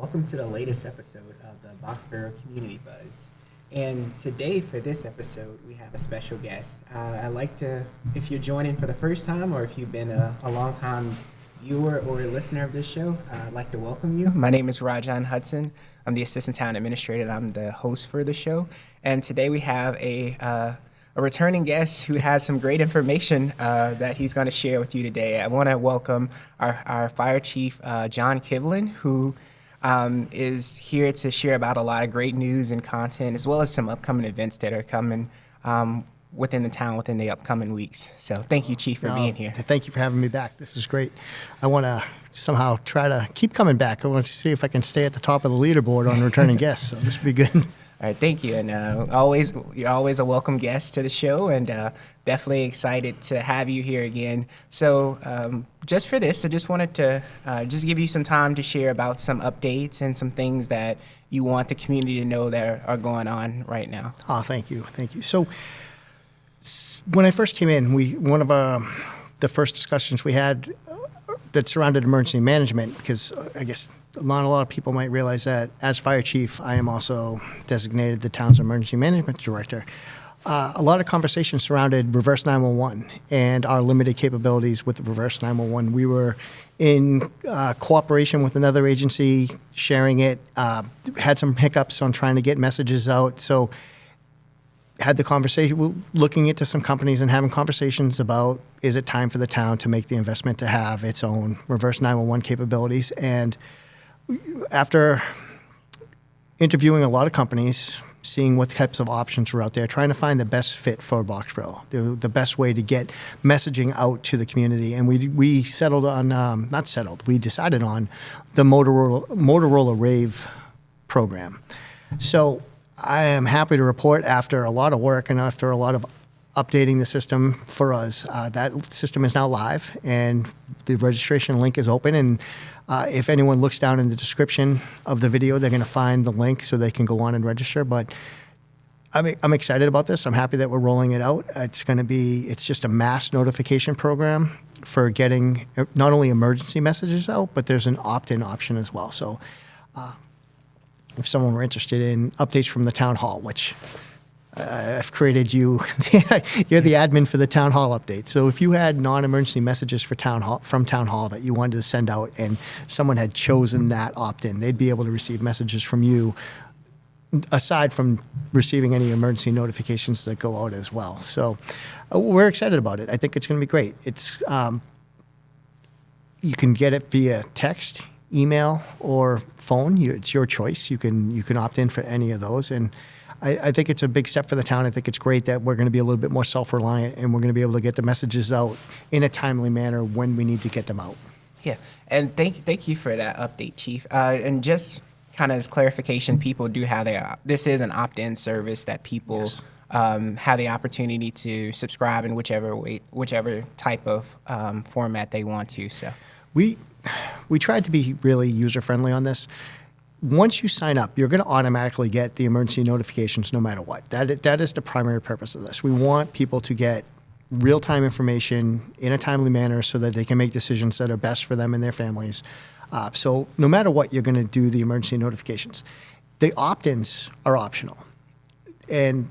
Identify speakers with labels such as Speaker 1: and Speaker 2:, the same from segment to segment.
Speaker 1: welcome to the latest episode of the Boxborough Community Buzz. And today, for this episode, we have a special guest. I'd like to, if you're joining for the first time or if you've been a long-time viewer or listener of this show, I'd like to welcome you. My name is Rajan Hudson. I'm the Assistant Town Administrator, and I'm the host for the show. And today we have a returning guest who has some great information that he's going to share with you today. I want to welcome our Fire Chief, John Kivlin, who is here to share about a lot of great news and content, as well as some upcoming events that are coming within the town within the upcoming weeks. So thank you, Chief, for being here.
Speaker 2: Thank you for having me back. This is great. I want to somehow try to keep coming back. I want to see if I can stay at the top of the leaderboard on returning guests, so this would be good.
Speaker 1: All right, thank you, and you're always a welcome guest to the show, and definitely excited to have you here again. So just for this, I just wanted to just give you some time to share about some updates and some things that you want the community to know that are going on right now.
Speaker 2: Oh, thank you. So when I first came in, one of the first discussions we had that surrounded emergency management, because I guess not a lot of people might realize that as fire chief, I am also designated the town's emergency management director. A lot of conversations surrounded reverse 911 and our limited capabilities with the reverse 911. We were in cooperation with another agency, sharing it, had some hiccups on trying to get messages out. So had the conversation, looking into some companies and having conversations about, is it time for the town to make the investment to have its own reverse 911 capabilities? And after interviewing a lot of companies, seeing what types of options were out there, trying to find the best fit for Boxborough, the best way to get messaging out to the community. And we settled on, we decided on the Motorola Rave program. So I am happy to report, after a lot of work and after a lot of updating the system for us, that system is now live and the registration link is open. And if anyone looks down in the description of the video, they're going to find the link so they can go on and register. But I'm excited about this. I'm happy that we're rolling it out. It's just a mass notification program for getting not only emergency messages out, but there's an opt-in option as well. So if someone were interested in updates from the town hall, which I've created you, you're the admin for the town hall update. So if you had non-emergency messages from town hall that you wanted to send out and someone had chosen that opt-in, they'd be able to receive messages from you aside from receiving any emergency notifications that go out as well. So we're excited about it. I think it's going to be great. It's you can get it via text, email, or phone. It's your choice. You can opt in for any of those. And I think it's a big step for the town. I think it's great that we're going to be a little bit more self-reliant and we're going to be able to get the messages out in a timely manner when we need to get them out.
Speaker 1: Yeah, and thank you for that update, Chief. And just kind of as clarification, people do have this is an opt-in service that people
Speaker 2: Yes.
Speaker 1: Have the opportunity to subscribe in whichever type of format they want to. So
Speaker 2: We tried to be really user-friendly on this. Once you sign up, you're going to automatically get the emergency notifications no matter what. That is the primary purpose of this. We want people to get real-time information in a timely manner so that they can make decisions that are best for them and their families. So no matter what, you're going to do the emergency notifications. The opt-ins are optional. And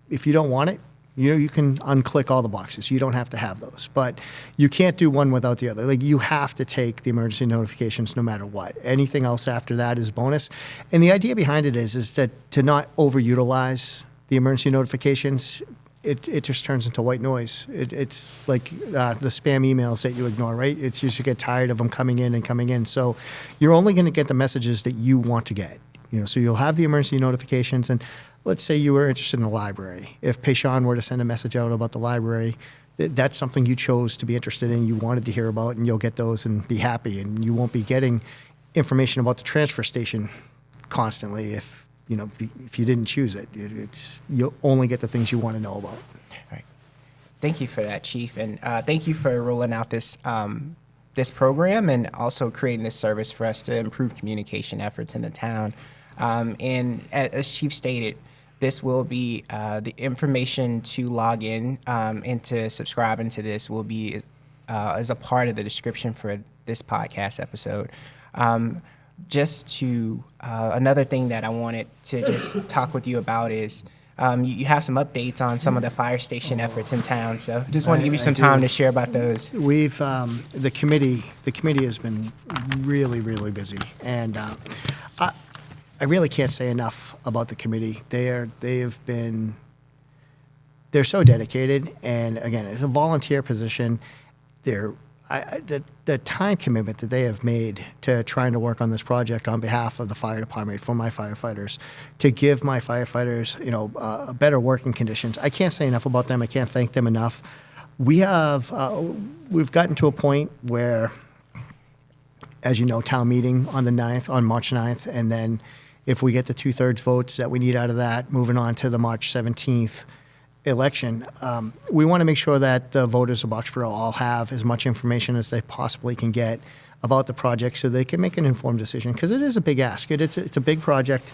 Speaker 2: if you don't want it, you can unclick all the boxes. You don't have to have those. But you can't do one without the other. Like, you have to take the emergency notifications no matter what. Anything else after that is bonus. And the idea behind it is that to not overutilize the emergency notifications, it just turns into white noise. It's like the spam emails that you ignore, right? It's you should get tired of them coming in. So you're only going to get the messages that you want to get. So you'll have the emergency notifications, and let's say you were interested in the library. If Payshon were to send a message out about the library, that's something you chose to be interested in, you wanted to hear about, and you'll get those and be happy. And you won't be getting information about the transfer station constantly if you didn't choose it. You'll only get the things you want to know about.
Speaker 1: All right. Thank you for that, Chief, and thank you for rolling out this program and also creating this service for us to improve communication efforts in the town. And as Chief stated, this will be the information to log in and to subscribe into this will be as a part of the description for this podcast episode. just to another thing that I wanted to just talk with you about is you have some updates on some of the fire station efforts in town. So just want to give you some time to share about those.
Speaker 2: We've the committee has been really, really busy, and I really can't say enough about the committee. They're so dedicated, and again, it's a volunteer position. The time commitment that they have made to trying to work on this project on behalf of the fire department for my firefighters, to give my firefighters, better working conditions. I can't say enough about them. I can't thank them enough. We've gotten to a point where, as you know, town meeting on March 9th, and then if we get the 2/3 votes that we need out of that, moving on to the March 17th election, we want to make sure that the voters of Boxborough all have as much information as they possibly can get about the project so they can make an informed decision, because it is a big ask. It's a big project.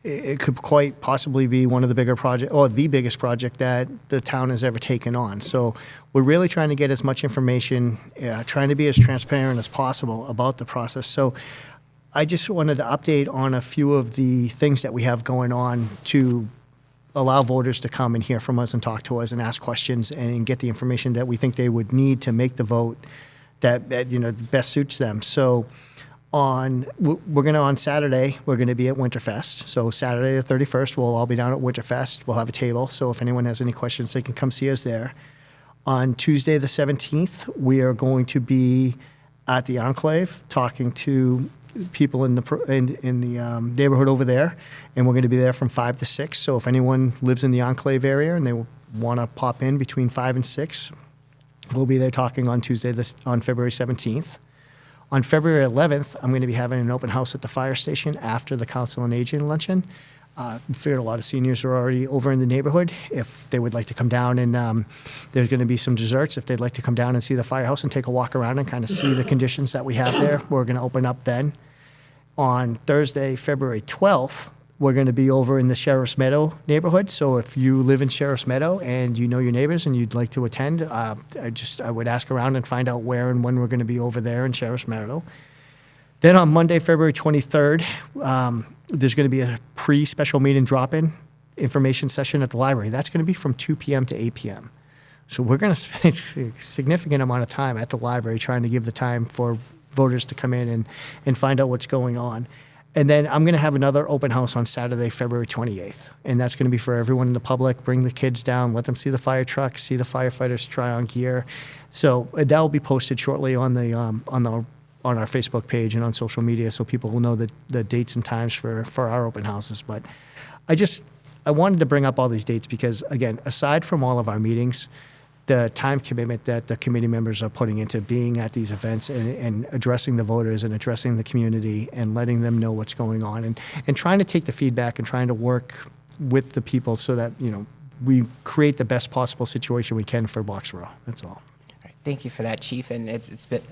Speaker 2: It could quite possibly be one of the bigger project, or the biggest project that the town has ever taken on. So we're really trying to get as much information, trying to be as transparent as possible about the process. So I just wanted to update on a few of the things that we have going on to allow voters to come and hear from us and talk to us and ask questions and get the information that we think they would need to make the vote that best suits them. So on Saturday, we're going to be at Winterfest. So Saturday the 31st, we'll all be down at Winterfest. We'll have a table. So if anyone has any questions, they can come see us there. On Tuesday the 17th, we are going to be at the Enclave talking to people in the neighborhood over there, and we're going to be there from 5 to 6. So if anyone lives in the Enclave area and they want to pop in between 5 and 6, we'll be there talking on on February 17th. On February 11th, I'm going to be having an open house at the fire station after the Council on Aging luncheon. We figured a lot of seniors are already over in the neighborhood. If they would like to come down, and there's going to be some desserts. If they'd like to come down and see the firehouse and take a walk around and kind of see the conditions that we have there, we're going to open up then. On Thursday, February 12th, we're going to be over in the Sheriff's Meadow neighborhood. So if you live in Sheriff's Meadow and you know your neighbors and you'd like to attend, I would ask around and find out where and when we're going to be over there in Sheriff's Meadow. Then on Monday, February 23rd, there's going to be a pre-special meeting drop-in information session at the library. That's going to be from 2 p.m. to 8 p.m. So we're going to spend a significant amount of time at the library trying to give the time for voters to come in and find out what's going on. And then I'm going to have another open house on Saturday, February 28th. And that's going to be for everyone in the public. Bring the kids down, let them see the fire trucks, see the firefighters try on gear. So that will be posted shortly on our Facebook page and on social media, so people will know the dates and times for our open houses. But I wanted to bring up all these dates because, again, aside from all of our meetings, the time commitment that the committee members are putting into being at these events and addressing the voters and addressing the community and letting them know what's going on and trying to take the feedback and trying to work with the people so that, we create the best possible situation we can for Boxborough. That's all.
Speaker 1: All right. Thank you for that, Chief. And it's been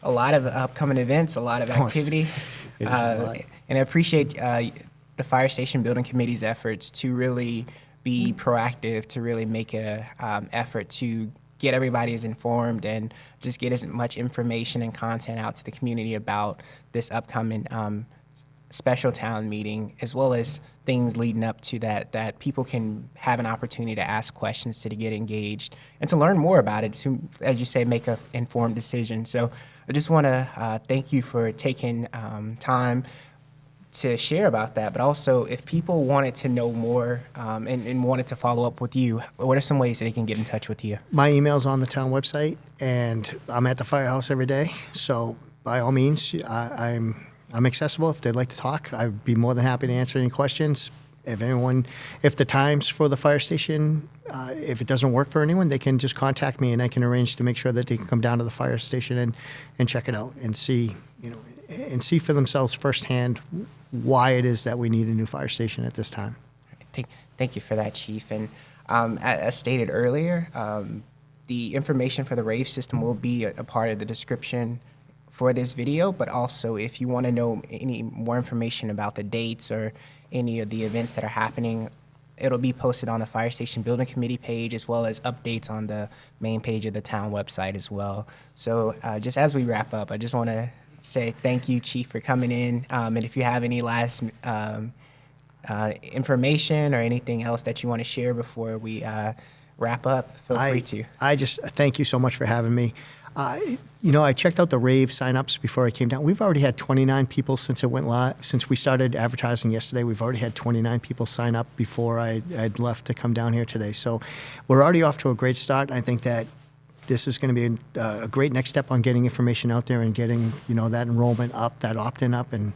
Speaker 1: a lot of upcoming events, a lot of activity.
Speaker 2: It is a lot.
Speaker 1: And I appreciate the Fire Station Building Committee's efforts to really be proactive, to really make a effort to get everybody as informed and just get as much information and content out to the community about this upcoming special town meeting, as well as things leading up to that people can have an opportunity to ask questions, to get engaged, and to learn more about it, to, as you say, make an informed decision. So I just want to thank you for taking time to share about that. But also, if people wanted to know more and wanted to follow up with you, what are some ways they can get in touch with you?
Speaker 2: My email's on the town website, and I'm at the firehouse every day. So by all means, I'm accessible. If they'd like to talk, I'd be more than happy to answer any questions. If the times for the fire station, if it doesn't work for anyone, they can just contact me, and I can arrange to make sure that they can come down to the fire station and check it out and see, and see for themselves firsthand why it is that we need a new fire station at this time.
Speaker 1: Thank you for that, Chief. And as stated earlier, the information for the rave system will be a part of the description for this video, but also if you want to know any more information about the dates or any of the events that are happening, it'll be posted on the Fire Station Building Committee page, as well as updates on the main page of the town website as well. So just as we wrap up, I just want to say thank you, Chief, for coming in. And if you have any last information or anything else that you want to share before we wrap up, feel free to.
Speaker 2: I just thank you so much for having me. I checked out the rave signups before I came down. We've already had 29 people since it went live. Since we started advertising yesterday, we've already had 29 people sign up before I'd left to come down here today. So we're already off to a great start. I think that this is going to be a great next step on getting information out there and getting that enrollment up, that opt-in up, and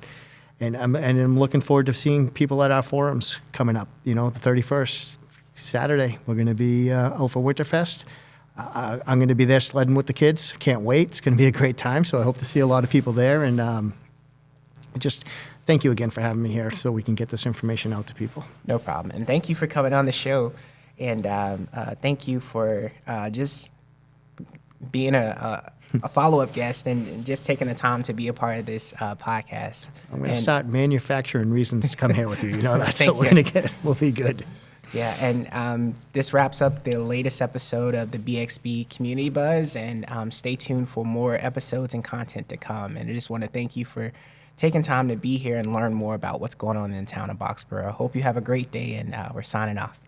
Speaker 2: I'm looking forward to seeing people at our forums coming up. The 31st, Saturday, we're going to be out for Winterfest. I'm going to be there sledding with the kids. Can't wait. It's going to be a great time. So I hope to see a lot of people there. And just thank you again for having me here so we can get this information out to people.
Speaker 1: No problem. And thank you for coming on the show. And thank you for just being a follow-up guest and just taking the time to be a part of this podcast.
Speaker 2: I'm going to start manufacturing reasons to come here with you. That's
Speaker 1: Thank
Speaker 2: what we're
Speaker 1: you.
Speaker 2: going to get. We'll be good.
Speaker 1: Yeah, and this wraps up the latest episode of the BXB Community Buzz, and stay tuned for more episodes and content to come. And I just want to thank you for taking time to be here and learn more about what's going on in the town of Boxborough. Hope you have a great day, and we're signing off.